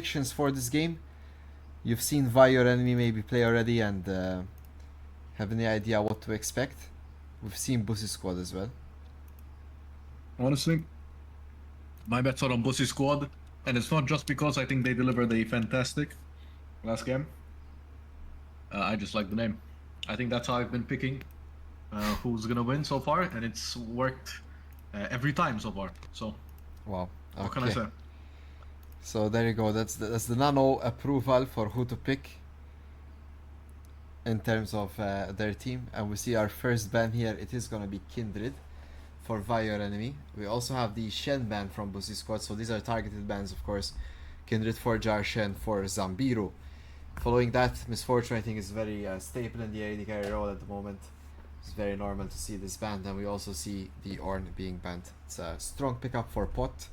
predictions for this game? You've seen Vi, your enemy, maybe play already and have any idea what to expect? We've seen Bussy squad as well. Honestly, my bets are on Bussy squad, and it's not just because I think they delivered a fantastic last game. I just like the name. I think that's how I've been picking who's gonna win so far, and it's worked every time so far. So, Wow. Okay. what can I say? So there you go. That's the nano approval for who to pick in terms of their team. And we see our first ban here. It is gonna be Kindred for Vi, your enemy. We also have the Shen ban from Bussy squad. So these are targeted bans, of course. Kindred for Jar, Shen for Zambiru. Following that, Misfortune I think is very stable in the AD carry role at the moment. It's very normal to see this banned, and we also see the Ornn being banned. It's a strong pickup for Pot.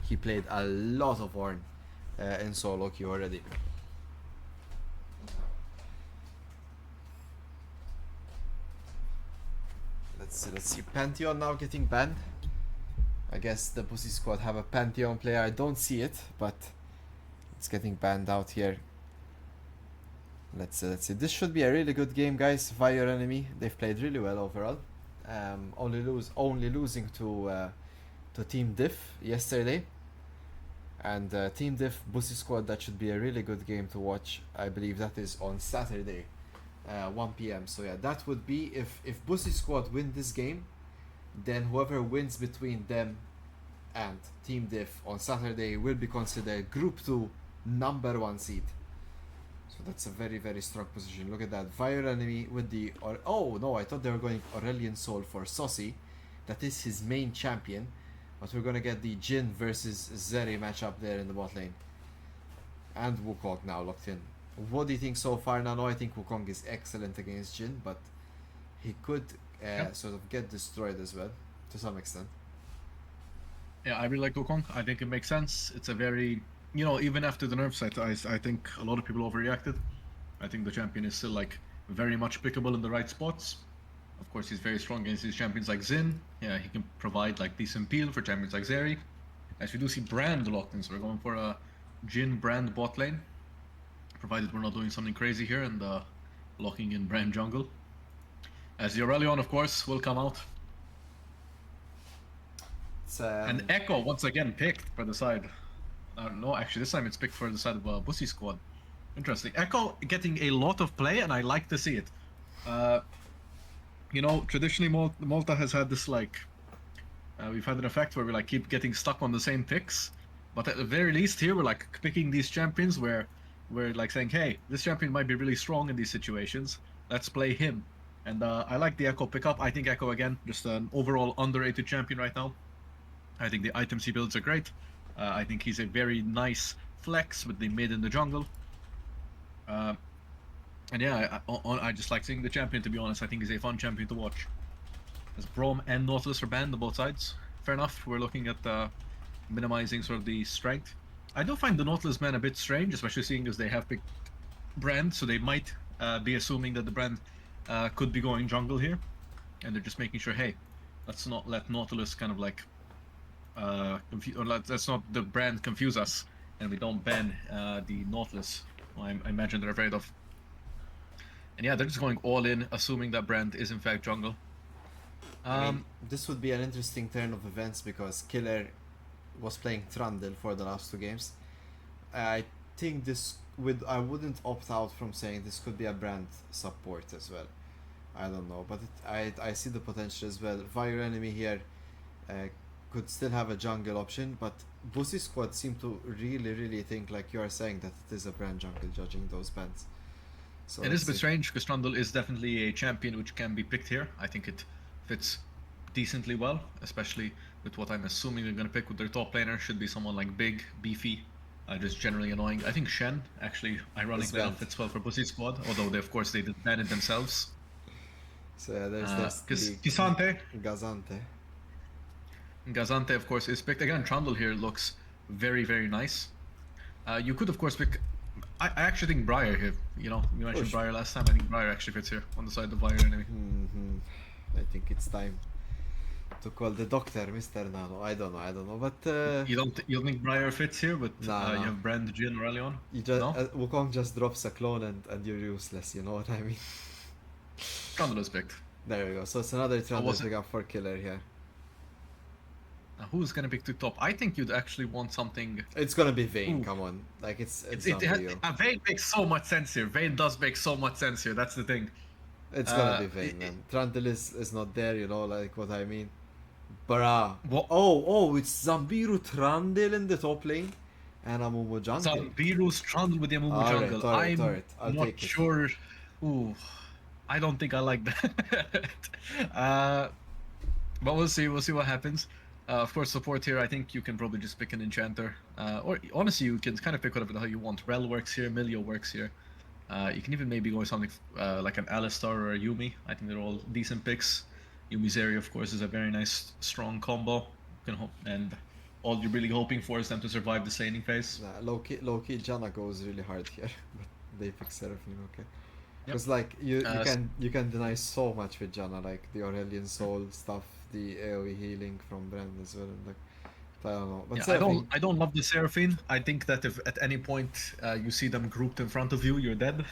He played a lot of Ornn in solo queue already. Let's see. Pantheon now getting banned. I guess the Bussy squad have a Pantheon player. I don't see it, but it's getting banned out here. Let's see. This should be a really good game, guys. Vi, your enemy. They've played really well overall. Only losing to Team Diff yesterday. And Team Diff Bussy squad, that should be a really good game to watch. I believe that is on Saturday, 1 p.m. So yeah, that would be if Bussy squad win this game, then whoever wins between them and Team Diff on Saturday will be considered Group 2 number 1 seed. So that's a very, very strong position. Look at that. Vi, your enemy with the... oh, no, I thought they were going Aurelion Soul for Saucy. That is his main champion. But we're going to get the Jhin versus Zeri matchup there in the bot lane. And Wukong now locked in. What do you think so far, Nano? I think Wukong is excellent against Jhin, but he could sort of get destroyed as well, to some extent. Yeah, I really like Wukong. I think it makes sense. It's a very... You know, even after the nerfs, I think a lot of people overreacted. I think the champion is still, like, very much pickable in the right spots. Of course, he's very strong against these champions like Xin. Yeah, he can provide, like, decent peel for champions like Zeri. As we do see Brand locked in, so we're going for a Jhin Brand bot lane. Provided we're not doing something crazy here and locking in Brand jungle. As the Aurelion, of course, will come out. And Echo, once again, picked for the side. No, actually, this time it's picked for the side of Bussy squad. Interesting. Echo getting a lot of play, and I like to see it. You know, traditionally Malta has had this, like... we've had an effect where we, like, keep getting stuck on the same picks. But at the very least here, we're, like, picking these champions where we're, like, saying, hey, this champion might be really strong in these situations. Let's play him. And I like the Echo pickup. I think Echo, again, just an overall underrated champion right now. I think the items he builds are great. I think he's a very nice flex with the mid in the jungle. And yeah, I just like seeing the champion, to be honest. I think he's a fun champion to watch. As Braum and Nautilus are banned on both sides. Fair enough, we're looking at minimizing sort of the strength. I do find the Nautilus ban a bit strange, especially seeing as they have picked Brand, so they might be assuming that the Brand could be going jungle here. And they're just making sure, hey, let's not let Nautilus kind of like... let's not the Brand confuse us, and we don't ban the Nautilus. Well, I imagine they're afraid of. And yeah, they're just going all in, assuming that Brand is in fact jungle. I mean, this would be an interesting turn of events because Killer was playing Trundle for the last 2 games. I think this I wouldn't opt out from saying this could be a Brand support as well. I don't know, but I see the potential as well. Vi, your enemy here could still have a jungle option, but Bussy squad seem to really think, like you are saying, that it is a Brand jungle, judging those bans. So it is a bit strange because Trundle is definitely a champion which can be picked here. I think it fits decently well, especially with what I'm assuming they're going to pick with their top laner. Should be someone like big, beefy, just generally annoying. I think Shen actually ironically enough fits well for Bussy squad, although they, of course, they did ban it themselves. So yeah, there's Gazante. Gazante, of course, is picked. Again, Trundle here looks very nice. You could, of course, pick... I actually think Briar here. You know, you mentioned Briar last time. I think Briar actually fits here on the side of Vi, your enemy. I think it's time. to call the doctor Mr. Nano. I don't know, but You don't think Briar fits here, but nah, you nah. have Brand, Jin, Aurelion? You just No? Wukong just drops a clone and you're useless. You know what I mean? Trundle is picked. There we go. So it's another I 300 wasn't. pick up for killer here. Who's gonna pick to top? I think you'd actually want something. It's gonna be Vayne. Ooh, Come on, like it's it Zambio. Vayne makes so much sense here. Vayne does make so much sense here. That's the thing. It's gonna Uh, be it, Vayne, it, man. Trundle is not there. You know, like what I mean. Bruh. what Oh, it's Zambiru Trundle in the top lane, and Amumu jungle. Zambiru's Trundle with Yamumu Alright, jungle? alright, I'm alright. I'll not take it. sure. Ooh, I don't think I like that. uh, but we'll see. We'll see what happens. Of course, support here. I think you can probably just pick an enchanter, or honestly, you can kind of pick whatever the hell you want. Rel works here. Milio works here. You can even maybe go with something like an Alistar or a Yumi. I think they're all decent picks. Yumi's area, of course, is a very nice, strong combo. You can hope, and all you're really hoping for is them to survive the Saning phase. Nah, low key, Janna goes really hard here, but they pick Seraphine, okay. Yep. Because like you Uh, you can deny so much with Janna, like the Aurelian Soul stuff, the AoE healing from Brand as well, and like I don't know. But Yeah, Seraphine, I don't love the Seraphine. I think that if at any point you see them grouped in front of you, you're dead.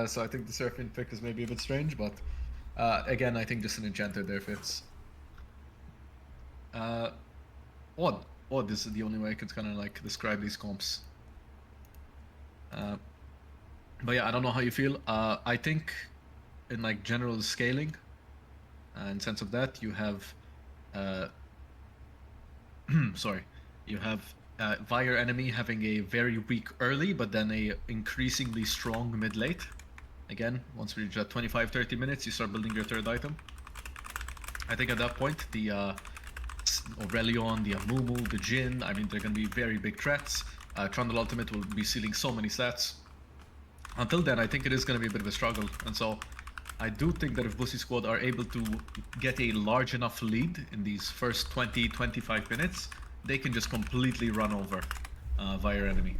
So I think the Seraphine pick is maybe a bit strange, but again, I think just an enchanter there fits. Uh, odd, odd is the only way I could kind of like describe these comps. Uh, but yeah, I don't know how you feel. I think in like general scaling, in sense of that, you have uh, sorry, you have Fire enemy having a very weak early, but then a increasingly strong mid late. Again, once we reach that 25-30 minutes, you start building your third item. I think at that point, the Aurelion, the Amumu, the Jin, I mean, they're going to be very big threats. Trundle Ultimate will be sealing so many stats. Until then, I think it is going to be a bit of a struggle. And so, I do think that if Bussy Squad are able to get a large enough lead in these first 20-25 minutes, they can just completely run over Fire enemy.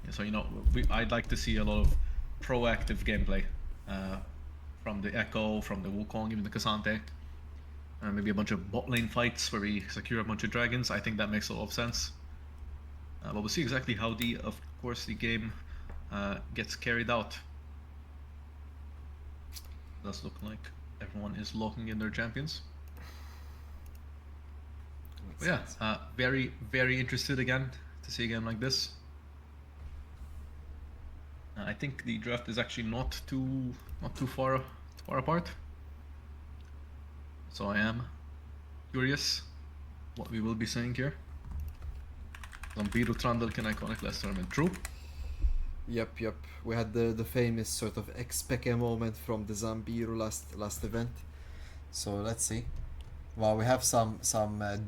So, you know, I'd like to see a lot of proactive gameplay from the Echo, from the Wukong, even the Cassante. Maybe a bunch of bot lane fights where we secure a bunch of dragons. I think that makes a lot of sense. But we'll see exactly how of course, the game gets carried out. Does look like everyone is locking in their champions. But yeah, very, very interested again to see a game like this. I think the draft is actually not too far apart. So I am curious what we will be saying here. Zambiru Trundle can iconic last tournament. True. Yep. We had the famous sort of Expeke moment from the Zambiru last event. So let's see. Well, we have some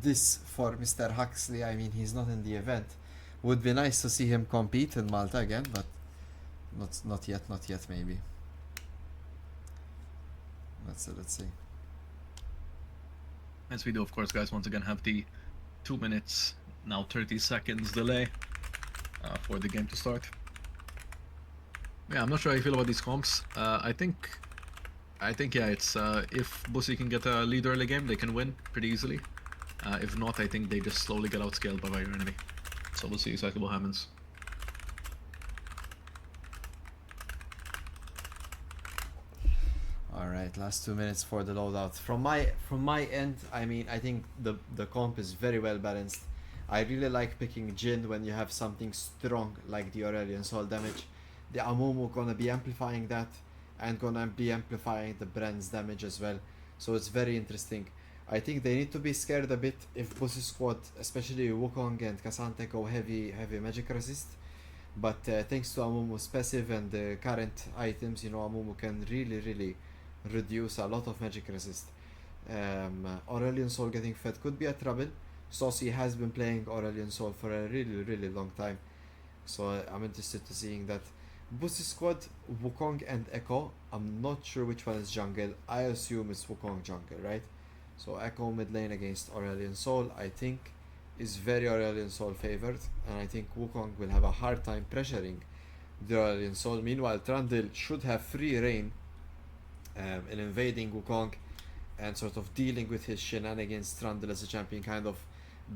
diss for Mr. Huxley. I mean, he's not in the event. Would be nice to see him compete in Malta again, but not yet maybe. Let's see. As we do, of course, guys, once again have the 2 minutes, now 30 seconds delay for the game to start. Yeah, I'm not sure how you feel about these comps. I think yeah, it's if Bussy can get a lead early game, they can win pretty easily. If not, I think they just slowly get outscaled by your enemy. So we'll see exactly what happens. Alright, last 2 minutes for the loadout. From my end, I mean, I think the comp is very well balanced. I really like picking Jin when you have something strong like the Aurelian Soul damage. The Amumu gonna be amplifying that, and gonna be amplifying the Brand's damage as well. So it's very interesting. I think they need to be scared a bit if Bussy Squad, especially Wukong and Cassante, go heavy magic resist. But thanks to Amumu's passive and the current items, you know, Amumu can really reduce a lot of magic resist. Aurelian Soul getting fed could be a trouble. Saucy has been playing Aurelian Soul for a really long time, so I'm interested to seeing that. Bussy Squad, Wukong and Echo, I'm not sure which one is jungle. I assume it's Wukong jungle, right? So Echo mid lane against Aurelian Soul, I think, is very Aurelian Soul favored, and I think Wukong will have a hard time pressuring the Aurelian Soul. Meanwhile, Trundle should have free reign in invading Wukong and sort of dealing with his shenanigans. Trundle as a champion kind of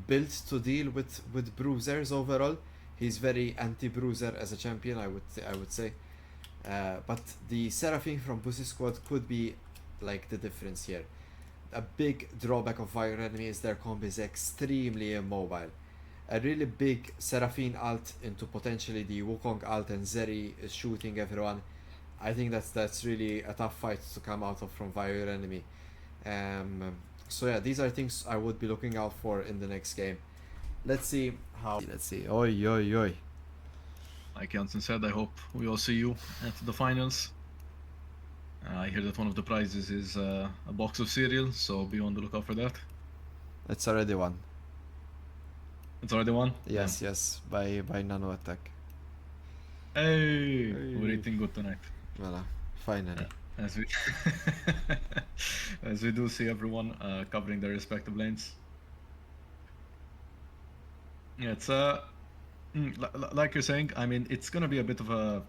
built to deal with bruisers overall. He's very anti-bruiser as a champion, I would say. But the Seraphine from Bussy squad could be like the difference here. A big drawback of Fire Enemy is their comp is extremely immobile. A really big Seraphine alt into potentially the Wukong alt and Zeri is shooting everyone. I think that's really a tough fight to come out of from Fire Enemy. So yeah, these are things I would be looking out for in the next game. Let's see how. Let's see. Oi, oi, oi. Like Jansen said, I hope we all see you at the finals. I hear that one of the prizes is a box of cereal, so be on the lookout for that. It's already won. It's already won? Yes, yes, by Nano Attack. Hey, we're eating good tonight. Voilà, finally. As we as we do see everyone covering their respective lanes. Yeah, it's like you're saying. I mean, it's gonna be a bit of a,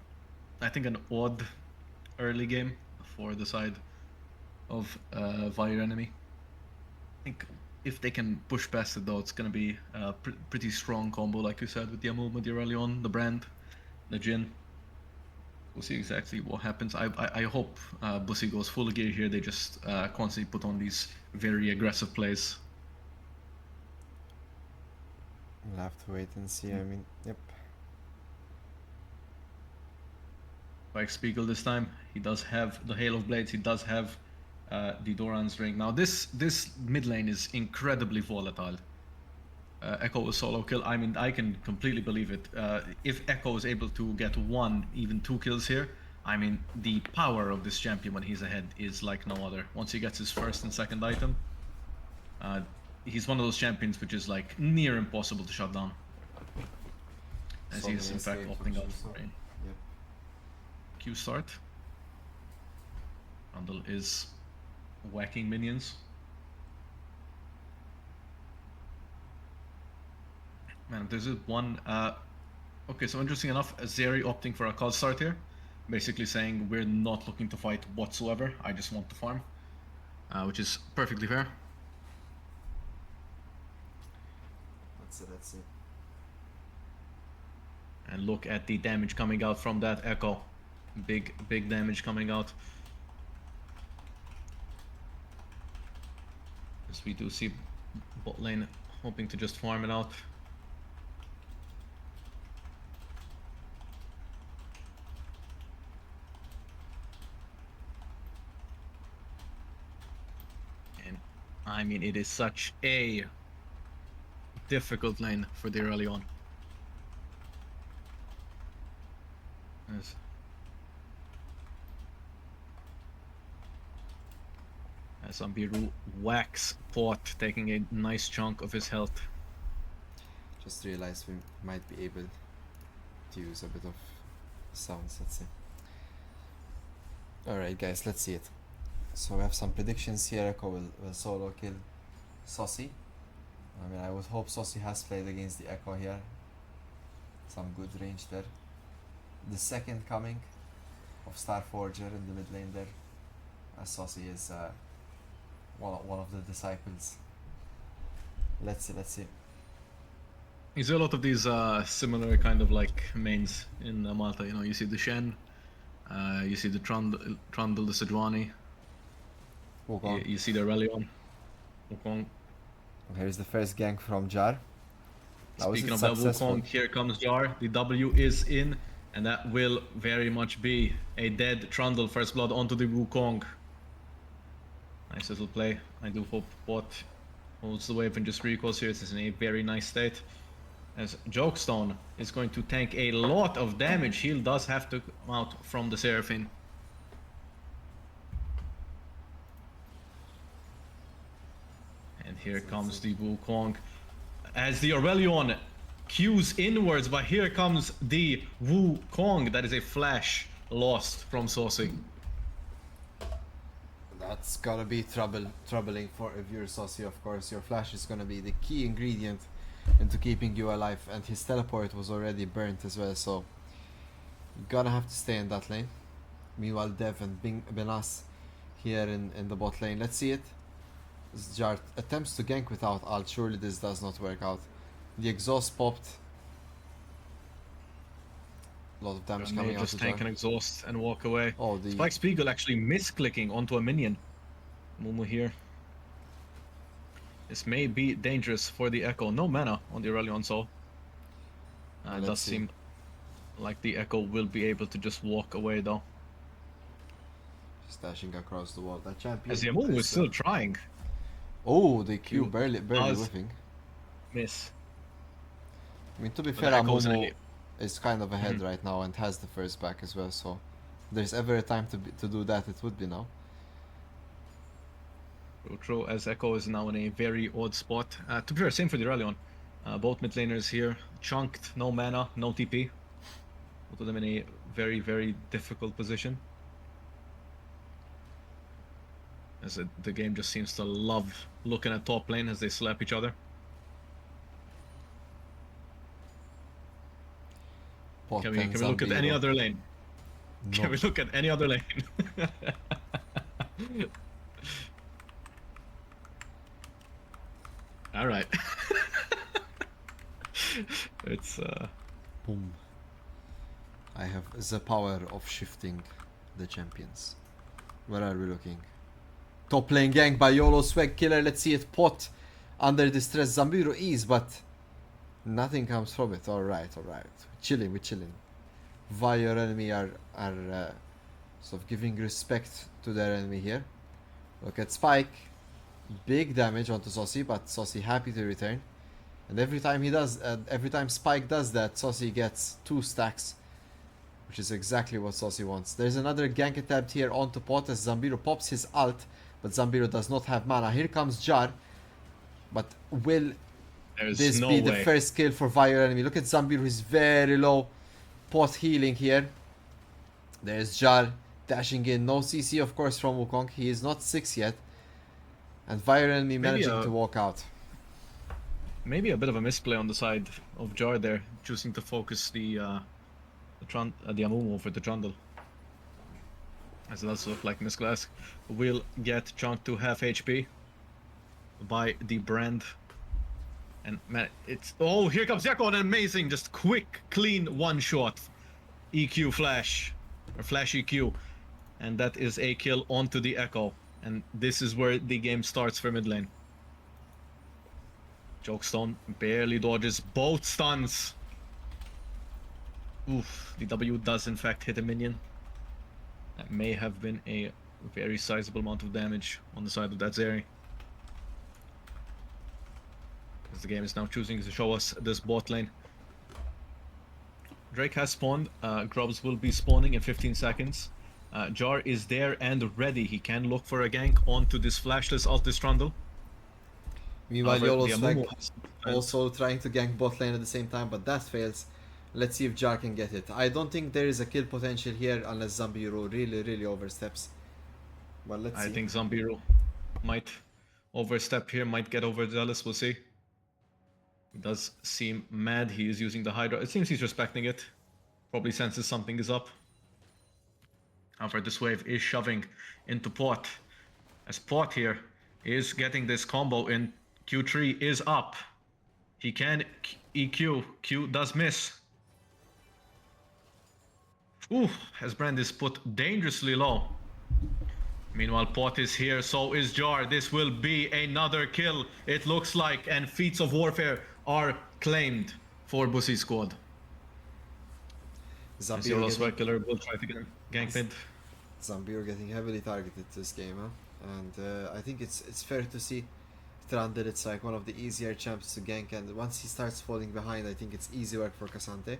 I think, an odd early game for the side of Fire Enemy. I think if they can push past it, though, it's gonna be a pretty strong combo, like you said, with the movement here early on, the brand, the Jin. We'll see exactly what happens. I hope Bussy goes full gear here. They just constantly put on these very aggressive plays. We'll have to wait and see. I mean, yep. Like Spiegel this time, he does have the Hail of Blades. He does have the Doran's Ring. Now this mid lane is incredibly volatile. Echo was solo kill. I mean, I can completely believe it. If Echo is able to get 1, even 2 kills here, I mean, the power of this champion when he's ahead is like no other. Once he gets his first and second item, he's one of those champions which is like near impossible to shut down. As he is in fact opening up the brain. Yep. Q start. Rundle is whacking minions. Man, this is one. Okay, so interesting enough, Zeri opting for a cold start here, basically saying we're not looking to fight whatsoever. I just want to farm, which is perfectly fair. Let's see. And look at the damage coming out from that Echo. Big damage coming out. As we do see bot lane hoping to just farm it out. And I mean, it is such a difficult lane for the early on. Yes. As Ambiru whacks Pot, taking a nice chunk of his health. Just realized we might be able to use a bit of sounds, let's see. Alright guys, let's see it. So we have some predictions here. Echo will solo kill Saucy. I mean, I would hope Saucy has played against the Echo here. Some good range there. The second coming of Starforger in the mid lane there. As Saucy is one of the disciples. Let's see. You see a lot of these similar kind of like mains in Malta. You know, you see the Shen, you see the Trundle, the Sejuani. You see the Aurelion. Wukong. Here's the first gank from Jar. Speaking of that Wukong, here comes Jar. The W is in, and that will very much be a dead Trundle first blood onto the Wukong. Nice little play. I do hope Bot holds the wave and just recalls here. This is in a very nice state. As Jokestone is going to tank a lot of damage. Heal does have to come out from the Seraphine. And here comes the Wukong. As the Aurelion cues inwards, but here comes the Wukong. That is a flash lost from Saucy. That's gotta be troubling for if you're Saucy, of course. Your flash is gonna be the key ingredient into keeping you alive, and his teleport was already burnt as well, so you gotta have to stay in that lane. Meanwhile, Dev and Benas here in the bot lane. Let's see it. Jar attempts to gank without ult. Surely this does not work out. The exhaust popped. A lot of damage May coming out just of tank Jar. and exhaust and walk away. Oh, the Spike Spiegel actually misclicking onto a minion. Mumu here. This may be dangerous for the Echo. No mana on the Aurelion Soul. It let's does see. seem like the Echo will be able to just walk away though. Just dashing across the wall. That champion. As the Mumu is is, still trying. oh, the Q Q barely does whiffing. Miss. I mean, to be But fair, the Echo's Amumu is kind of ahead Mhm. right now and has the first back as well. So, if there's ever a time to do that, it would be now. True, as Echo is now in a very odd spot. To be fair, same for the Aurelion. Both mid laners here, chunked, no mana, no TP. Both of them in a very, very difficult position. As the game just seems to love looking at top lane as they slap each other. Pot Can we and look at any Zambiro. other lane? No. Can we look at any other lane? All right. It's Boom. I have the power of shifting the champions. Where are we looking? Top lane gank by YOLO Swag Killer. Let's see it. Pot under distress. Zambiro is, but nothing comes from it. Alright, alright. We're chilling. Via enemy are sort of giving respect to their enemy here. Look at Spike. Big damage onto Saucy, but Saucy happy to return. And every time Spike does that, Saucy gets 2 stacks, which is exactly what Saucy wants. There's another gank attempt here onto Pot as Zambiro pops his ult, but Zambiro does not have mana. Here comes Jar, but will there's this no be way. the first kill for Vire enemy? Look at Zambiro, he's very low. Pot healing here. There's Jar dashing in. No CC, of course, from Wukong. He is not 6 yet. And Vire enemy managing to walk out. Maybe a bit of a misplay on the side of Jar there, choosing to focus the Amumu over the Trundle. As it does look like Misclass will get chunked to half HP by the brand. And man, it's oh, here comes Echo, an amazing, just quick, clean one shot. EQ flash or flash EQ, and that is a kill onto the Echo. And this is where the game starts for mid lane. Jokestone barely dodges both stuns. Oof, the W does in fact hit a minion. That may have been a very sizable amount of damage on the side of that Zeri. As the game is now choosing to show us this bot lane. Drake has spawned. Grubs will be spawning in 15 seconds. Jar is there and ready. He can look for a gank onto this flashless Altis Trundle. Meanwhile, However, YOLO the Swag Amumu has- also trying to gank bot lane at the same time, but that fails. Let's see if Jar can get it. I don't think there is a kill potential here unless Zambiro really oversteps. Well, let's see. I think Zambiro might overstep here, might get overzealous, we'll see. He does seem mad, he is using the Hydra. It seems he's respecting it. Probably senses something is up. However, this wave is shoving into Pot. As Pot here is getting this combo in. Q3 is up. He can EQ. Q does miss. Ooh, as Brand is put dangerously low. Meanwhile, Pot is here, so is Jar. This will be another kill, it looks like, and feats of warfare are claimed for Bussy squad. Zambiro Zero killer will try to get gank mid. Zambiro getting heavily targeted this game, huh? And I think it's fair to see Trundle, it's like one of the easier champs to gank, and once he starts falling behind, I think it's easy work for Cassante.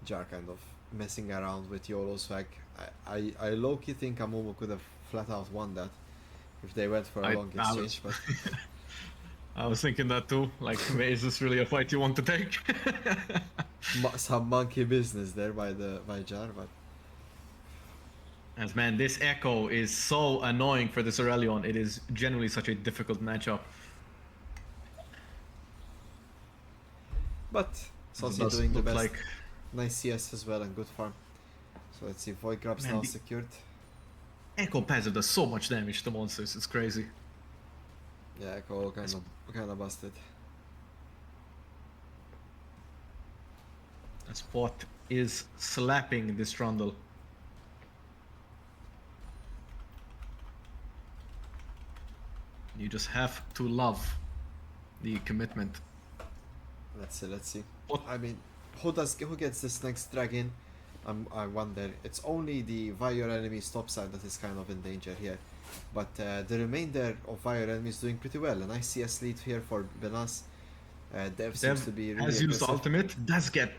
Jar kind of messing around with YOLO Swag. I low-key think Amumu could have flat out won that if they went for a long exchange, but I was thinking that too, like, is this really a fight you want to take? some monkey business there by Jar, but As man, this Echo is so annoying for this Aurelion. It is genuinely such a difficult matchup. Saucy Does doing the look best. like Nice CS as well and good farm. So let's see, Void Grab's Man, now the- secured. Echo passive does so much damage to monsters, it's crazy. Yeah, Echo kind of busted. Spot is slapping this Trundle. You just have to love the commitment. Let's see, let's see. What? I mean, who gets this next dragon? I wonder. It's only the Vire enemy's top side that is kind of in danger here. But the remainder of Vire enemy is doing pretty well. A nice CS lead here for Benas. Dev seems to be really has used aggressive. ultimate. Does get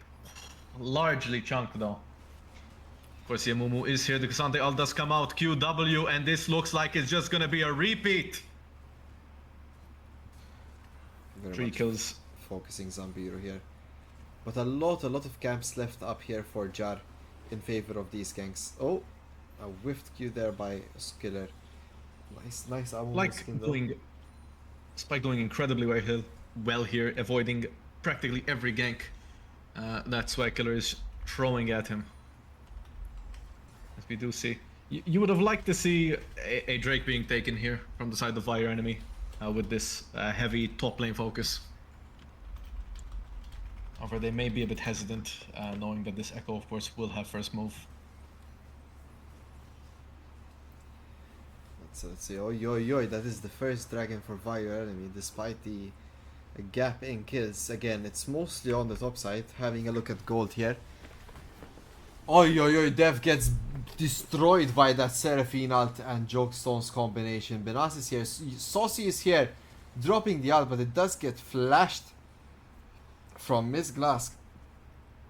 largely chunked though. Of course, Yamumu is here. The Kasante ult does come out. QW, and this looks like it's just gonna be a repeat. Very 3 much kills. focusing Zambiro here. But a lot of camps left up here for Jar in favor of these ganks. Oh, a whiffed Q there by Skiller. Nice Amumu Like skin though. doing Spike doing incredibly well here, avoiding practically every gank that Swag Killer is throwing at him. As we do see, you would have liked to see a Drake being taken here from the side of Fire enemy with this heavy top lane focus. However, they may be a bit hesitant, knowing that this Echo, of course, will have first move. Let's see. Oi, that is the first dragon for Vire enemy, despite the gap in kills. Again, it's mostly on the top side. Having a look at gold here. Oi, Dev gets destroyed by that Seraphine ult and Jokestone's combination. Benas is here. Saucy is here, dropping the ult, but it does get flashed from Miss Glass.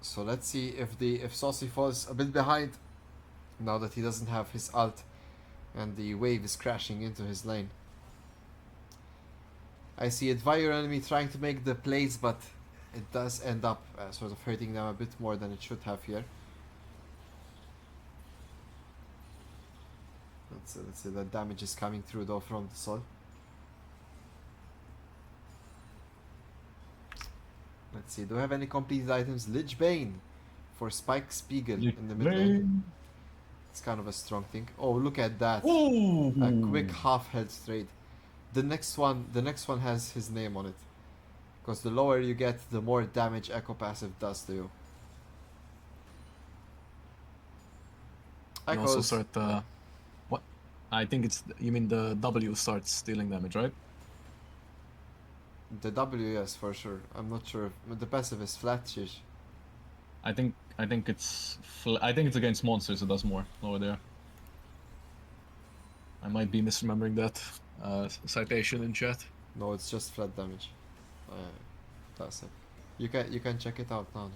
So let's see if Saucy falls a bit behind now that he doesn't have his ult and the wave is crashing into his lane. I see Advire enemy trying to make the plays, but it does end up sort of hurting them a bit more than it should have here. Let's see, the damage is coming through though from the Sol. Let's see, do we have any completed items? Lich Bane for Spike Spiegel in the mid lane. It's kind of a strong thing. Oh, look at that. Ooh. A quick half health trade. The next one has his name on it. Because the lower you get, the more damage Echo Passive does to you. You also start what? I think it's, you mean the W starts dealing damage, right? The W, yes, for sure. I'm not sure. But the passive is flat, shish. I think it's against monsters it does more over there. I might be misremembering that citation in chat. No, it's just flat damage. Passive. You can check it out now.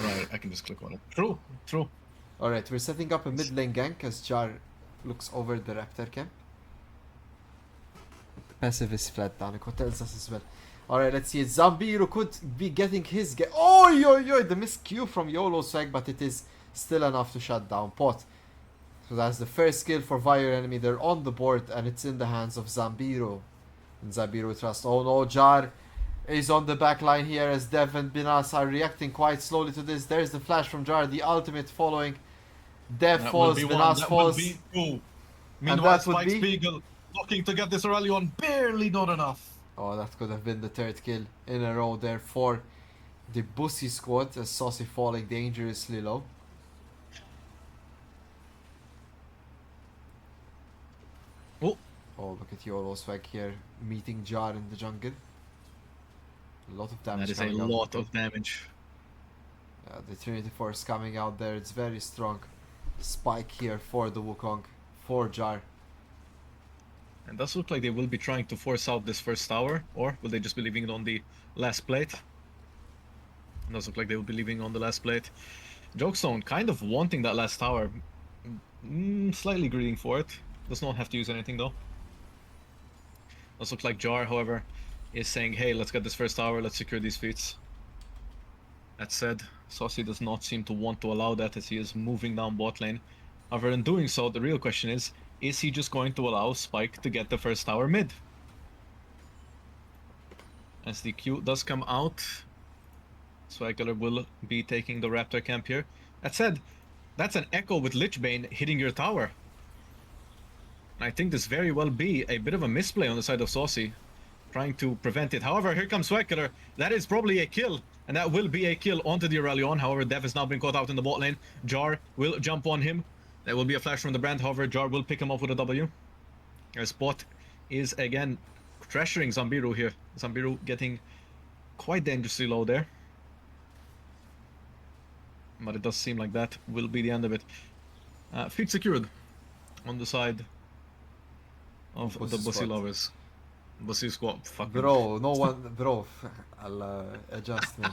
Right, I can just click on it. True. Alright, we're setting up a mid lane gank as Jar looks over the Raptor camp. The passive is flat, Danico tells us as well. Alright, let's see. Zambiro could be getting his get. Oh, the miscue from YOLO Swag, but it is still enough to shut down Pot. So that's the first kill for Vire enemy. They're on the board and it's in the hands of Zambiro. And Zambiro trust. Oh no, Jar is on the back line here as Dev and Binas are reacting quite slowly to this. There's the flash from Jar, the ultimate following. Dev falls, Binas falls. Meanwhile, Spike Spiegel looking to get this rally on, barely not enough. Oh, that could have been the third kill in a row there for the Bussy squad as Saucy falling dangerously low. Oh, look at YOLO Swag here meeting Jar in the jungle. A lot of damage. That is a lot of damage. The Trinity Force coming out there, it's very strong. Spike here for the Wukong, for Jar. And does look like they will be trying to force out this first tower, or will they just be leaving it on the last plate? It does look like they will be leaving on the last plate. Jokestone kind of wanting that last tower. Slightly greeding for it. Does not have to use anything though. Does look like Jar, however, is saying, hey, let's get this first tower, let's secure these feats. That said, Saucy does not seem to want to allow that as he is moving down bot lane. However, in doing so, the real question is he just going to allow Spike to get the first tower mid? As the Q does come out, Swagler will be taking the Raptor camp here. That said, that's an Echo with Lich Bane hitting your tower. I think this very well be a bit of a misplay on the side of Saucy, trying to prevent it. However, here comes Swekkeler. That is probably a kill, and that will be a kill onto the Aurelion. However, Dev has now been caught out in the bot lane. Jar will jump on him. There will be a flash from the brand. However, Jar will pick him up with a W. As bot is again pressuring Zambiru here. Zambiru getting quite dangerously low there. But it does seem like that will be the end of it. Feet secured on the side of the Bussy lovers. Bussy squad. Fucking Bro, no one, bro, I'll adjust, man.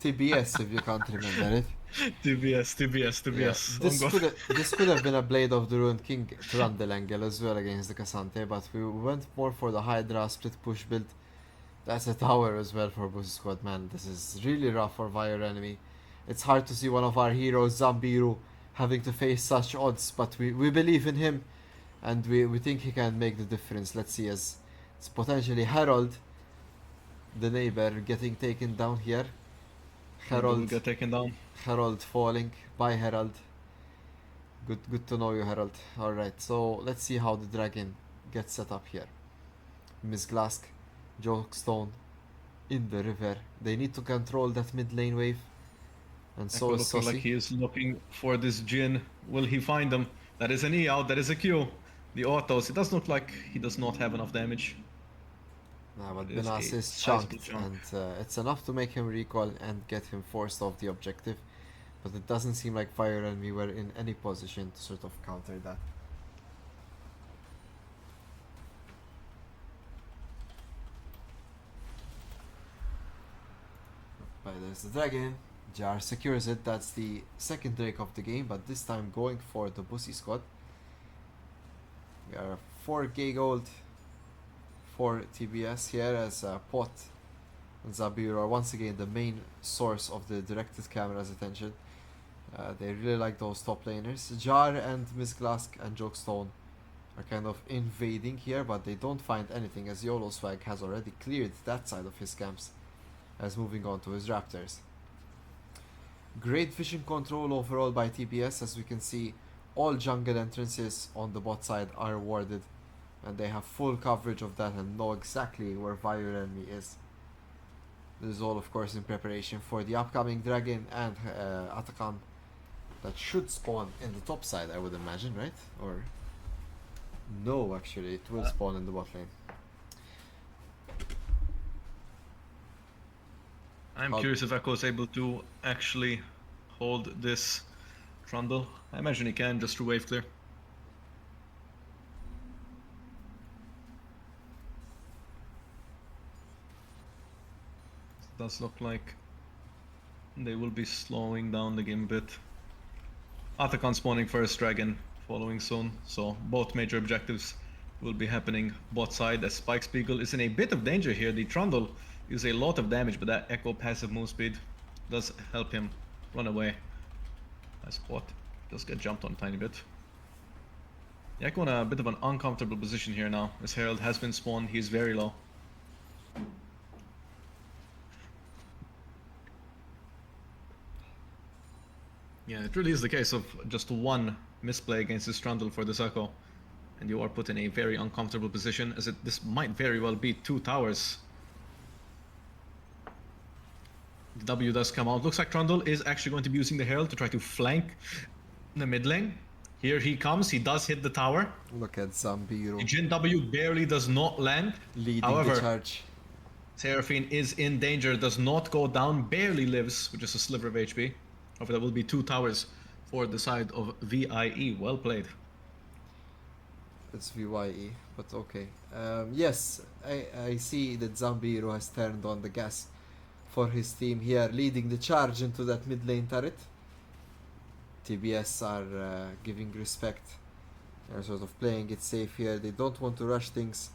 TBS, if you can't remember it. TBS. Yeah. This could have been a Blade of the Ruined King Trundle angle as well against the Cassante, but we went more for the Hydra split push build. That's a tower as well for Bussy squad, man. This is really rough for Fire Enemy. It's hard to see one of our heroes, Zambiru, having to face such odds, but we believe in him, and we think he can make the difference. Let's see, as it's potentially Herald, the neighbor, getting taken down here. Herald get taken down. Herald falling. Bye, Herald. Good to know you, Herald. Alright, so let's see how the dragon gets set up here. Miss Glask, Jokestone in the river. They need to control that mid lane wave. And so is looking Saucy. like he is looking for this Jin. Will he find them? That is an E out, that is a Q. The autos, it does look like he does not have enough damage. Nah, but It is Benas a is sizable chunked, chunk. and it's enough to make him recall and get him forced off the objective. But it doesn't seem like Fire Enemy were in any position to sort of counter that. But there's the dragon. Jar secures it. That's the second Drake of the game, but this time going for the Bussy squad. We are 4k gold for TBS here, as Pot and Zabir are once again the main source of the directed camera's attention. They really like those top laners. Jar and Miss Glask and Jokestone are kind of invading here, but they don't find anything, as YOLO Swag has already cleared that side of his camps, as moving on to his Raptors. Great vision control overall by TBS, as we can see all jungle entrances on the bot side are warded, and they have full coverage of that and know exactly where Fire Enemy is. This is all of course in preparation for the upcoming dragon and Atakan that should spawn in the top side, I would imagine, right? Or no, actually it will spawn in the bot lane. I'm curious if Echo is able to actually hold this Trundle. I imagine he can, just through wave clear. It does look like they will be slowing down the game a bit. Atakan spawning first, dragon following soon, so both major objectives will be happening bot side, as Spike Spiegel is in a bit of danger here. The Trundle is a lot of damage, but that Echo passive move speed does help him run away. Nice spot. Does get jumped on a tiny bit. The Echo in a bit of an uncomfortable position here now, as Herald has been spawned. He is very low. Yeah, it really is the case of just one misplay against this Trundle for this Echo, and you are put in a very uncomfortable position, as this might very well be 2 towers. The W does come out. Looks like Trundle is actually going to be using the Herald to try to flank the mid lane. Here he comes. He does hit the tower. Look at Zambiru The Jin W barely does not land. leading However, the charge. Seraphine is in danger. Does not go down. Barely lives with just a sliver of HP. However, there will be 2 towers for the side of VIE. Well played. It's VYE, but okay. Yes, I see that Zambiru has turned on the gas for his team here, leading the charge into that mid lane turret. TBS are giving respect. They're sort of playing it safe here. They don't want to rush things.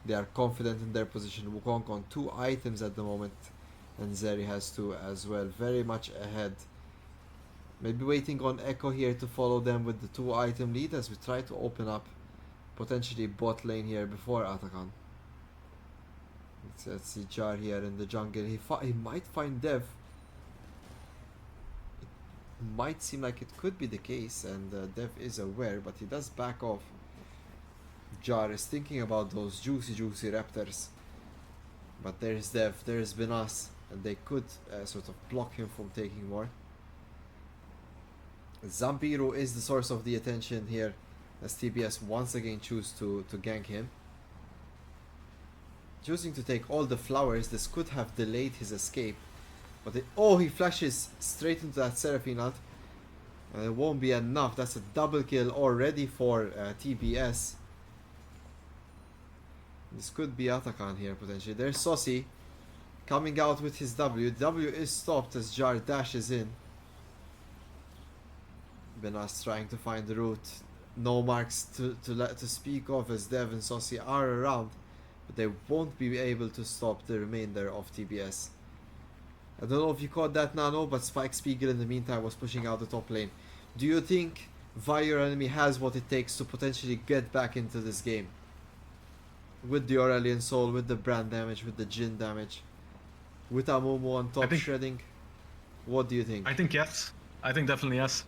They are confident in their position. Wukong on 2 items at the moment, and Zeri has 2 as well. Very much ahead. Maybe waiting on Echo here to follow them with the 2 item lead, as we try to open up potentially bot lane here before Atakan. Let's see Jar here in the jungle. He might find Dev. It might seem like it could be the case, and Dev is aware, but he does back off. Jar is thinking about those juicy raptors. But there's Dev, there's Benas, and they could sort of block him from taking more. Zampiru is the source of the attention here, as TBS once again choose to gank him. Choosing to take all the flowers, this could have delayed his escape. But he flashes straight into that Seraphine ult. And it won't be enough. That's a double kill already for TBS. This could be Atakan here potentially. There's Saucy coming out with his W. W is stopped as Jar dashes in. Benas trying to find the route. No marks to speak of as Dev and Saucy are around. But they won't be able to stop the remainder of TBS. I don't know if you caught that, Nano, but Spike Spiegel in the meantime was pushing out the top lane. Do you think Fire Enemy has what it takes to potentially get back into this game? With the Aurelion Soul, with the brand damage, with the Jhin damage, with Amumu on top shredding? What do you think? I think yes. I think definitely yes.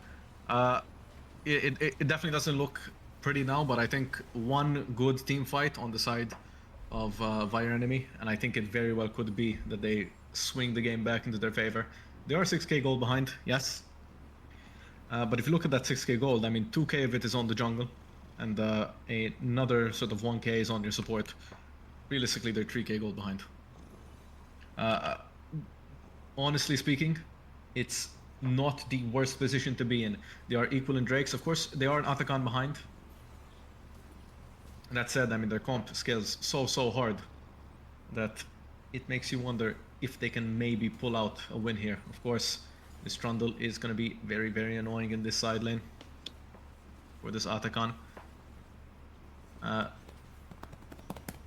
It definitely doesn't look pretty now, but I think one good team fight on the side of Fire Enemy, and I think it very well could be that they swing the game back into their favor. They are 6k gold behind, yes. But if you look at that 6k gold, I mean 2k of it is on the jungle, and another sort of 1k is on your support. Realistically, they're 3k gold behind. Honestly speaking, it's not the worst position to be in. They are equal in Drakes. Of course, they are an Atakan behind. That said, I mean, their comp scales so hard that it makes you wonder if they can maybe pull out a win here. Of course, this Trundle is going to be very annoying in this side lane for this Atakan.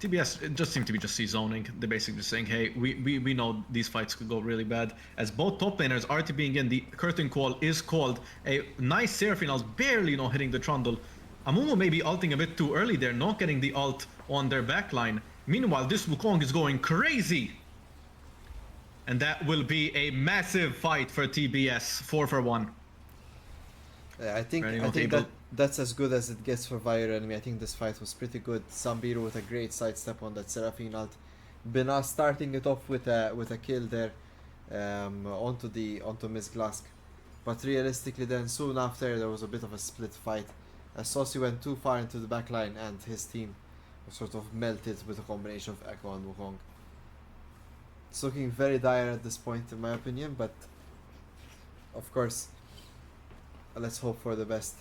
TBS, it just seemed to be just C-zoning. They're basically just saying, hey, we know these fights could go really bad. As both top laners are TPing in, the curtain call is called. A nice Seraphine ult, barely not hitting the Trundle. Amumu may be ulting a bit too early there, not getting the ult on their backline. Meanwhile, this Wukong is going crazy. And that will be a massive fight for TBS, 4 for 1. I think that's as good as it gets for Fire Enemy. I think this fight was pretty good. Zambiru with a great sidestep on that Seraphine ult. Benas starting it off with a kill there onto Miss Glask. But realistically then soon after there was a bit of a split fight. As Saucy went too far into the backline and his team was sort of melted with a combination of Echo and Wukong. It's looking very dire at this point in my opinion, but of course let's hope for the best.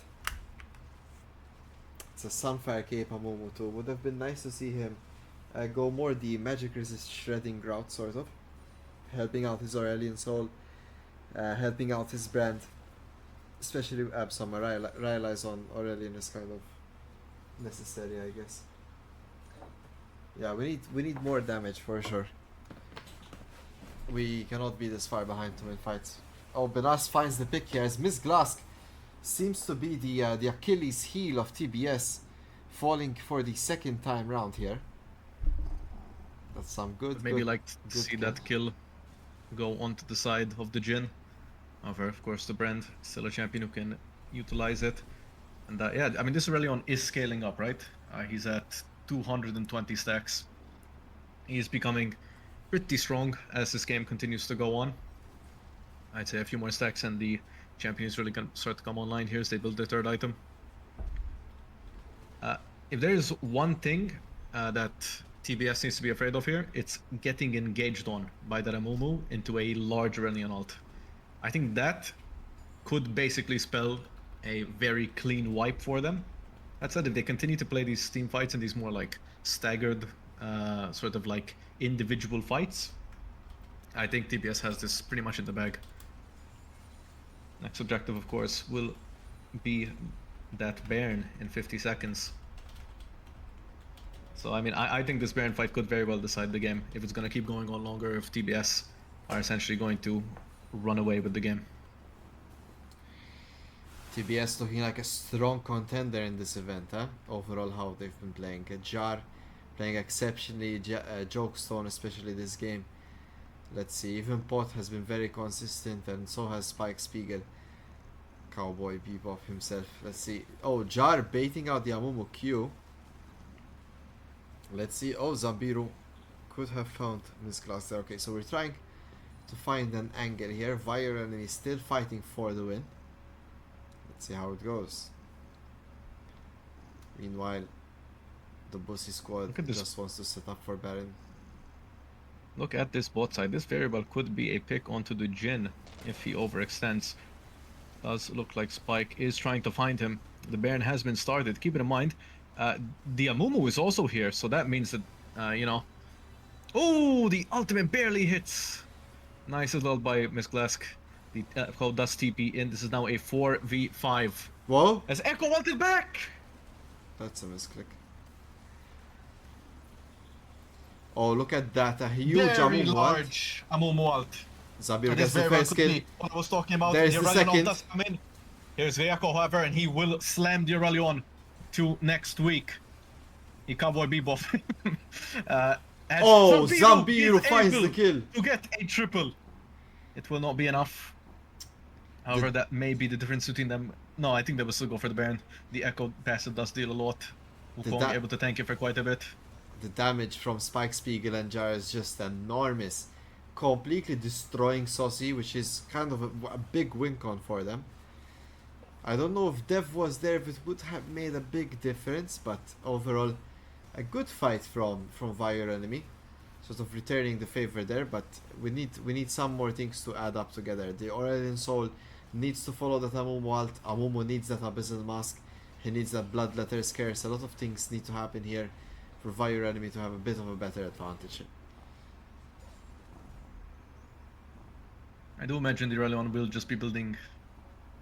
It's a Sunfire Cape Amumu too. Would have been nice to see him go more the magic resist shredding route, sort of. Helping out his Aurelion Soul, helping out his brand. Especially Absam, realize on Aurelion is kind of necessary, I guess. Yeah, we need more damage for sure. We cannot be this far behind to win fights. Oh, Benas finds the pick here as Miss Glask seems to be the Achilles heel of TBS, falling for the second time round here. That's some good. Maybe like to see that kill go onto the side of the Jhin. However, of course, the brand still a champion who can utilize it. And yeah, I mean, this Aurelion is scaling up, right? He's at 220 stacks. He is becoming pretty strong as this game continues to go on. I'd say a few more stacks and the champion is really going to start to come online here as they build their third item. If there is one thing that TBS needs to be afraid of here, it's getting engaged on by that Amumu into a large Aurelion ult. I think that could basically spell a very clean wipe for them. That said, if they continue to play these team fights and these more like staggered sort of like individual fights, I think TBS has this pretty much in the bag. Next objective, of course, will be that Baron in 50 seconds. So, I mean, I think this Baron fight could very well decide the game if it's going to keep going on longer, if TBS are essentially going to run away with the game. TBS looking like a strong contender in this event, huh? Overall, how they've been playing. Jar playing exceptionally, Jokestone especially this game. Let's see, even Pot has been very consistent and so has Spike Spiegel. Cowboy Bebop himself. Let's see. Oh, Jar baiting out the Amumu Q. Let's see. Oh, Zambiru could have found Miss Glass there. Okay, so we're trying to find an angle here. Viren is still fighting for the win. Let's see how it goes. Meanwhile, the Bussy squad just wants to set up for Baron. Look at this bot side. This very well could be a pick onto the Jhin if he overextends. Does look like Spike is trying to find him. The Baron has been started. Keep it in mind, the Amumu is also here, so that means that, you know... Oh, the ultimate barely hits! Nice as well by Miss Glask. The Echo does TP in. This is now a 4v5. Whoa! As Echo wanted back! That's a misclick. Oh, look at that. A huge Very Amumu large Amumu ult. Zambiru And gets this the very well first could kill. be what I was talking about. There's The the Aurelion ult second. does come in. Here's Veako, however, and he will slam the Aurelion to next week. He Cowboy Bebop. As Oh, Zambiru is finds able the kill. to get a triple. It will not be enough. However, that may be the difference between them. No, I think they will still go for the Baron. The Echo passive does deal a lot. Wukong able to tank it for quite a bit. The damage from Spike Spiegel and Jar is just enormous. Completely destroying Saucy, which is kind of a big win con for them. I don't know if Dev was there, if it would have made a big difference, but overall, a good fight from Fire Enemy. Sort of returning the favor there, but we need some more things to add up together. The Aurelion Soul needs to follow that Amumu ult. Amumu needs that Abyssal Mask. He needs that Bloodletter Scarce. A lot of things need to happen here for Fire Enemy to have a bit of a better advantage. I do imagine the Aurelion will just be building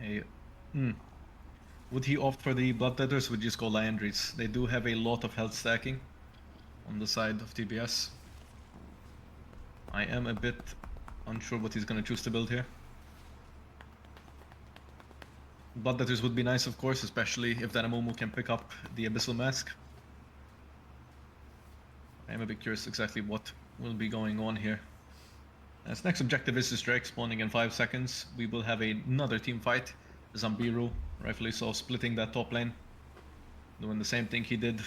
a... Would he opt for the Bloodletters or would just go Liandries? They do have a lot of health stacking on the side of TBS. I am a bit unsure what he's going to choose to build here. Bloodletters would be nice, of course, especially if that Amumu can pick up the Abyssal Mask. I am a bit curious exactly what will be going on here. As next objective is this Drake spawning in 5 seconds. We will have another team fight. Zambiru, rightfully so, splitting that top lane. Doing the same thing he did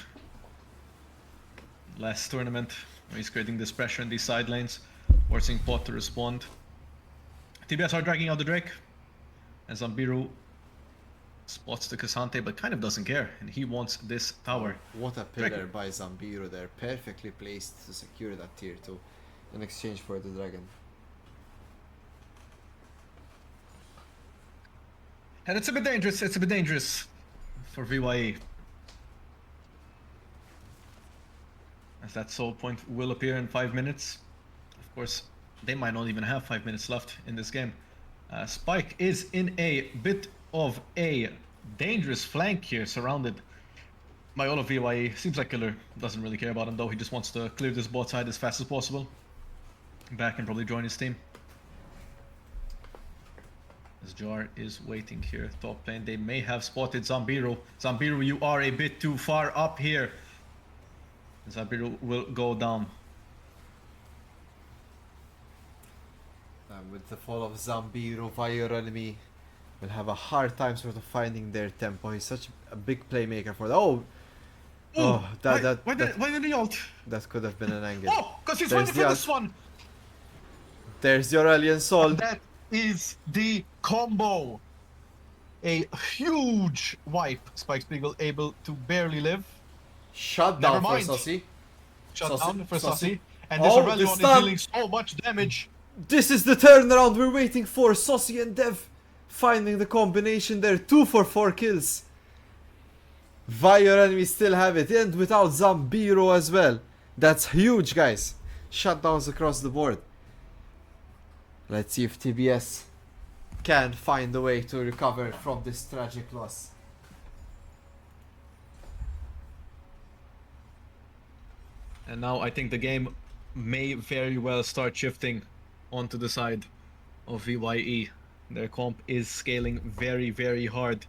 last tournament, where he's creating this pressure in these side lanes, forcing Pot to respond. TBS are dragging out the Drake, and Zambiru spots the Cassante, but kind of doesn't care, and he wants this tower. What a pillar by Zambiru there, perfectly placed to secure that tier 2 in exchange for the dragon. And it's a bit dangerous for VYE. As that soul point will appear in 5 minutes. Of course, they might not even have 5 minutes left in this game. Spike is in a bit of a dangerous flank here, surrounded by all of VYE. Seems like Killer doesn't really care about him though, he just wants to clear this bot side as fast as possible. Back and probably join his team. As Jar is waiting here, top lane, they may have spotted Zambiru. Zambiru, you are a bit too far up here. Zambiru will go down. And with the fall of Zambiru, Fire Enemy will have a hard time sort of finding their tempo. He's such a big playmaker for that. Why did he ult? That could have been an angle. Oh, because he's waiting for this one. There's the Aurelion Soul. That is the combo. A huge wipe. Spike Spiegel able to barely live. Shut down for Saucy. Shut down for Saucy. And this Aurelion is dealing so much damage. This is the turnaround we're waiting for. Saucy and Dev finding the combination there. 2 for 4 kills. Fire Enemy still have it. And without Zambiru as well. That's huge, guys. Shutdowns across the board. Let's see if TBS can find a way to recover from this tragic loss. And now I think the game may very well start shifting onto the side of VYE. Their comp is scaling very, very hard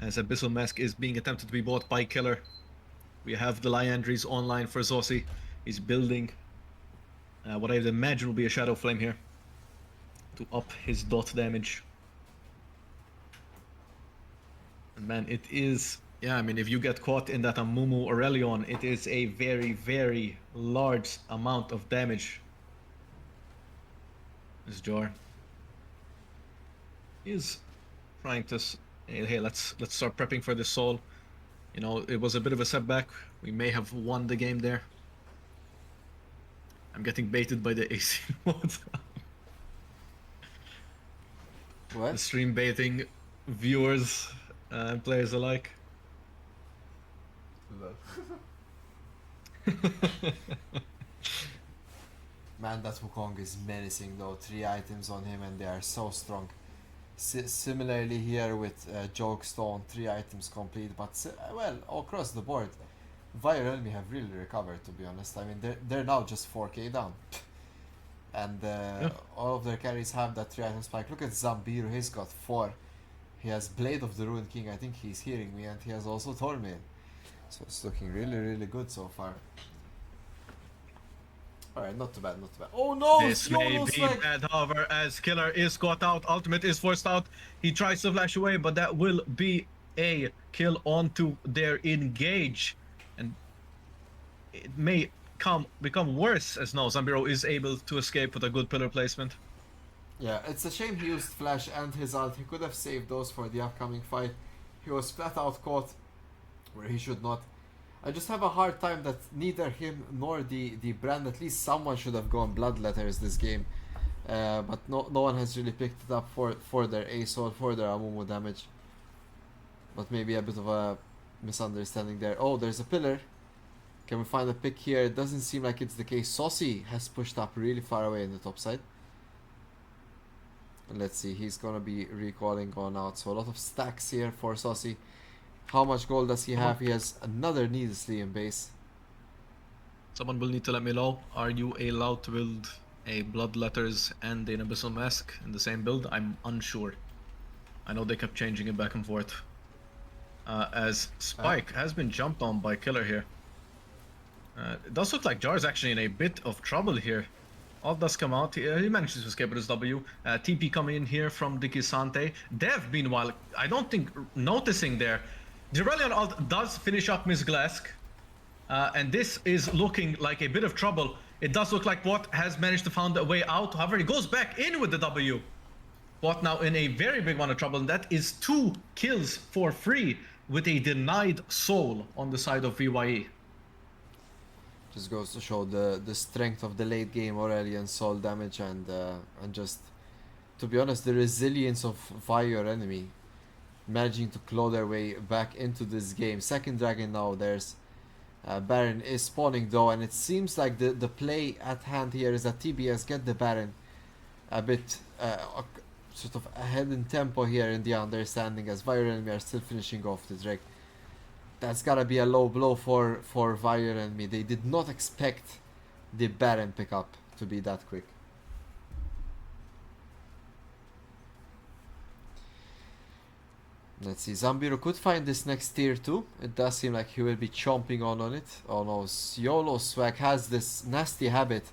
as Abyssal Mask is being attempted to be bought by Killer. We have the Liandries online for Zossi. He's building what I'd imagine will be a Shadow Flame here to up his dot damage. And man, it is Yeah, I mean, if you get caught in that Amumu Aurelion, it is a very, very large amount of damage. This Jar. He's trying to. Hey, let's start prepping for this soul. You know, it was a bit of a setback. We may have won the game there. I'm getting baited by the AC mode. What? The stream baiting viewers and players alike. Man, that Wukong is menacing though. 3 items on him and they are so strong. Similarly here with Jokestone, 3 items complete, but well, across the board, Vire Enemy have really recovered, to be honest. I mean, they're now just 4k down. And Yeah. all of their carries have that 3 item spike. Look at Zambiru, he's got 4. He has Blade of the Ruined King, I think he's hearing me, and he has also Tormail. So it's looking really, really good so far. Alright, not too bad, not too bad. Oh no! This may YOLO be swag! bad, however, as Killer is caught out. Ultimate is forced out. He tries to flash away, but that will be a kill onto their engage. And it may become worse as no Zambiro is able to escape with a good pillar placement. Yeah, it's a shame he used Flash and his ult. He could have saved those for the upcoming fight. He was flat out caught where he should not. I just have a hard time that neither him nor the brand, at least someone should have gone Bloodletters this game. But no one has really picked it up for their ASOL, for their Amumu damage. But maybe a bit of a misunderstanding there. Oh, there's a pillar. Can we find a pick here? It doesn't seem like it's the case. Saucy has pushed up really far away in the top side. Let's see, he's gonna be recalling on out. So a lot of stacks here for Saucy. How much gold does he have? He has another needlessly in base. Someone will need to let me know. Are you allowed to build a Bloodletters and an Abyssal Mask in the same build? I'm unsure. I know they kept changing it back and forth. As Spike has been jumped on by Killer here. It does look like Jar is actually in a bit of trouble here. Ult does come out. He manages to escape with his W. TP coming in here from Dikisante. Dev, meanwhile, I don't think noticing there. The Aurelion ult does finish up Miss Glask. And this is looking like a bit of trouble. It does look like Watt has managed to find a way out. However, he goes back in with the W. Watt now in a very big amount of trouble, and that is 2 kills for free with a denied soul on the side of VYE. Just goes to show the strength of the late game Aurelion soul damage and just, to be honest, the resilience of Fire Enemy managing to claw their way back into this game. Second dragon now, there's Baron is spawning though, and it seems like the play at hand here is that TBS get the Baron a bit sort of ahead in tempo here in the understanding, as Fire Enemy are still finishing off the Drake. That's gotta be a low blow for Fire Enemy. They did not expect the Baron pickup to be that quick. Let's see, Zambiru could find this next tier 2. It does seem like he will be chomping on it. Oh no, YOLO Swag has this nasty habit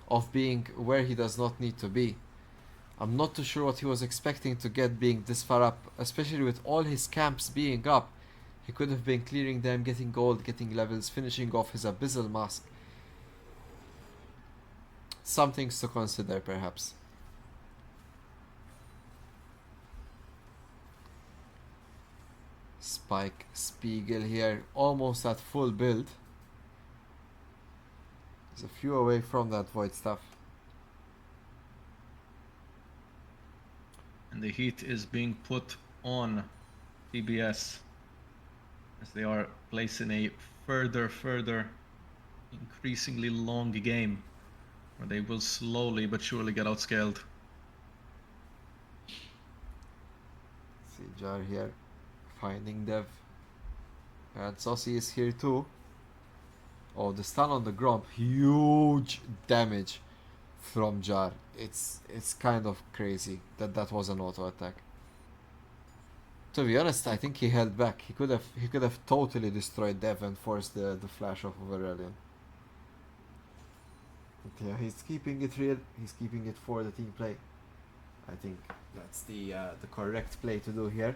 of being where he does not need to be. I'm not too sure what he was expecting to get being this far up, especially with all his camps being up. He could have been clearing them, getting gold, getting levels, finishing off his Abyssal Mask. Some things to consider perhaps. Spike Spiegel here, almost at full build. He's a few away from that void stuff. And the heat is being put on TBS as they are placed in a further increasingly long game where they will slowly but surely get outscaled. See Jar here finding Dev, and Saucy is here too. Oh, the stun on the Gromp, huge damage from Jar. It's kind of crazy that was an auto attack. To be honest, I think he held back. He could have totally destroyed Dev and forced the flash off of Aurelion. But yeah, he's keeping it real. He's keeping it for the team play. I think that's the correct play to do here.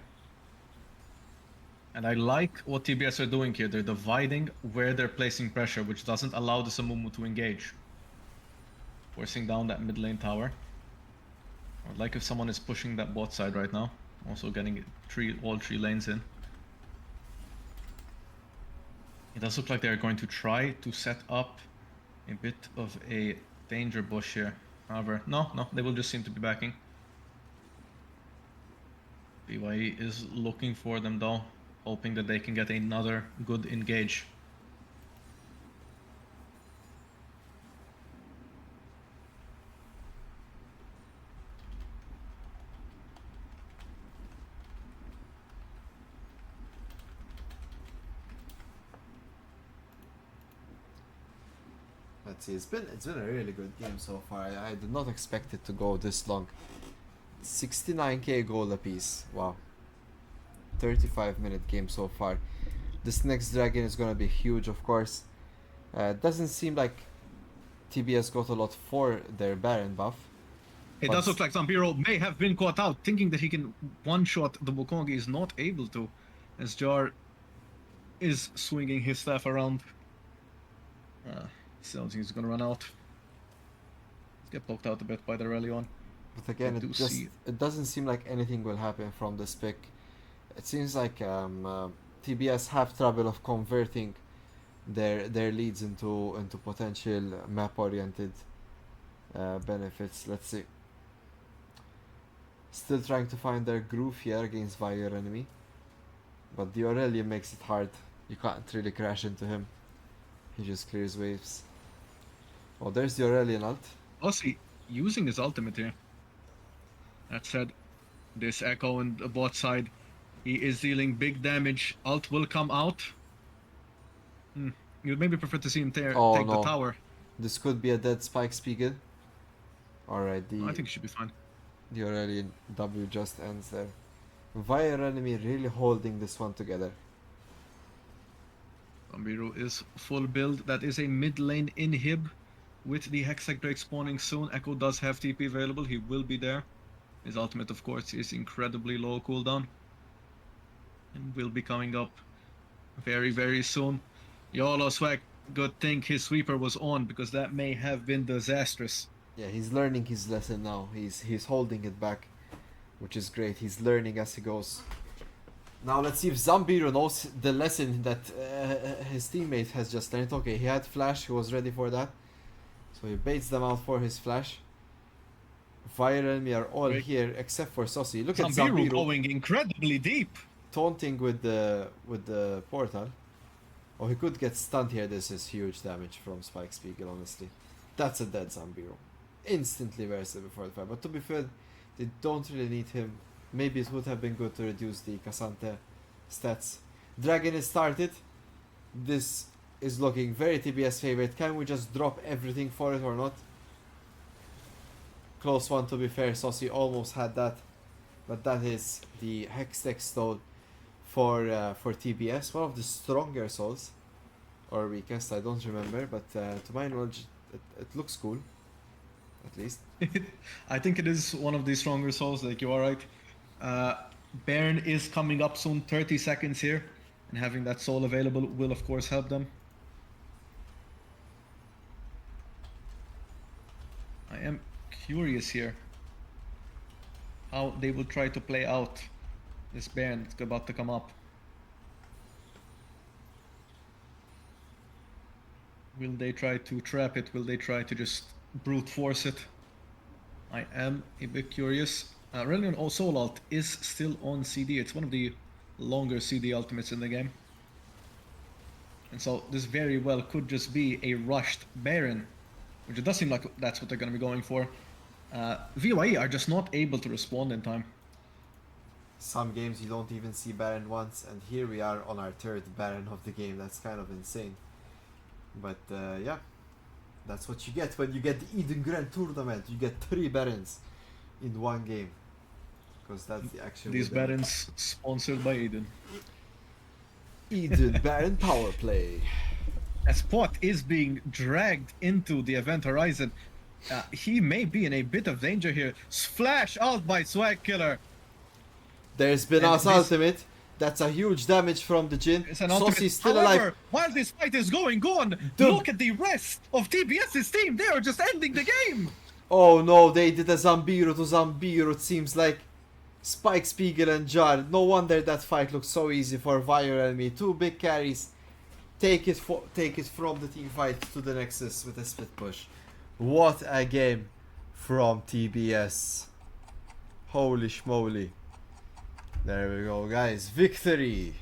And I like what TBS are doing here. They're dividing where they're placing pressure, which doesn't allow the Samumu to engage. Forcing down that mid lane tower. I'd like if someone is pushing that bot side right now. Also getting all three lanes in. It does look like they're going to try to set up a bit of a danger bush here. However, no, they will just seem to be backing. BYE is looking for them though, hoping that they can get another good engage. Let's see. It's been a really good game so far. I did not expect it to go this long. 69k gold apiece. Wow. 35-minute game so far. This next dragon is gonna be huge, of course. Doesn't seem like TBS got a lot for their Baron buff. It But- does look like Zambiro may have been caught out, thinking that he can one-shot the Wukong. Is not able to, as Jar is swinging his staff around. Sounds he's gonna run out. Get poked out a bit by the rally on. But again, I do see- it doesn't seem like anything will happen from this pick. It seems like TBS have trouble of converting their leads into potential map-oriented benefits. Let's see. Still trying to find their groove here against Fire Enemy, but the Aurelia makes it hard. You can't really crash into him. He just clears waves. Oh, there's the Aurelian ult. Bussy using his ultimate here. That said, this Echo on the bot side, he is dealing big damage. Ult will come out. You'd maybe prefer to see him take Oh, the no. tower. This could be a dead Spike Spiegel. Alright, I think he should be fine. the Aurelian W just ends there. Fire Enemy really holding this one together. Zambiru is full build. That is a mid lane inhib with the Hextech Drake spawning soon. Echo does have TP available. He will be there. His ultimate, of course, is incredibly low cooldown. And will be coming up very, very soon. YOLO Swag, good thing his sweeper was on, because that may have been disastrous. Yeah, he's learning his lesson now. He's holding it back, which is great. He's learning as he goes. Now let's see if Zambiru knows the lesson that his teammate has just learned. Okay, he had flash. He was ready for that. So he baits them out for his flash. Fire Enemy are all Great. here except for Saucy. Look at Zambiru Zambiru going incredibly deep. taunting with the portal. Oh, he could get stunned here. This is huge damage from Spike Spiegel, honestly. That's a dead Zambiru. Instantly versatile before the fight. But to be fair, they don't really need him. Maybe it would have been good to reduce the Cassante stats. Dragon is started. This is looking very TBS favorite. Can we just drop everything for it or not? Close one, to be fair. Saucy almost had that. But that is the Hextech Stone for TBS. One of the stronger souls. Or weakest, I don't remember. But to my knowledge, it looks cool. At least. I think it is one of the stronger souls, like you are right. Baron is coming up soon, 30 seconds here. And having that soul available will of course help them. I am curious here how they will try to play out this Baron that's about to come up. Will they try to trap it? Will they try to just brute force it? I am a bit curious. Relion Soul Ult is still on CD. It's one of the longer CD ultimates in the game. And so this very well could just be a rushed Baron, which it does seem like that's what they're going to be going for. VYE are just not able to respond in time. Some games you don't even see Baron once, and here we are on our third Baron of the game. That's kind of insane. But yeah, that's what you get when you get the Eden Grand Tournament. You get 3 Barons in one game. Because that's the actual... These Barons sponsored by Eden. Eden Baron power play. As Pot is being dragged into the event horizon, he may be in a bit of danger here. Splash out by Swag Killer. There's been And us this- ultimate. That's a huge damage from the Jin. It's an Saucy's ultimate. still However, alive. while this fight is going on, Dude. look at the rest of TBS's team. They are just ending the game. Oh no, they did a Zambiro to Zambiro. It seems like Spike, Spiegel and Jar. No wonder that fight looked so easy for Vire and me. Two big carries. Take it from the team fight to the Nexus with a split push. What a game from TBS. Holy schmoly. There we go, guys. Victory.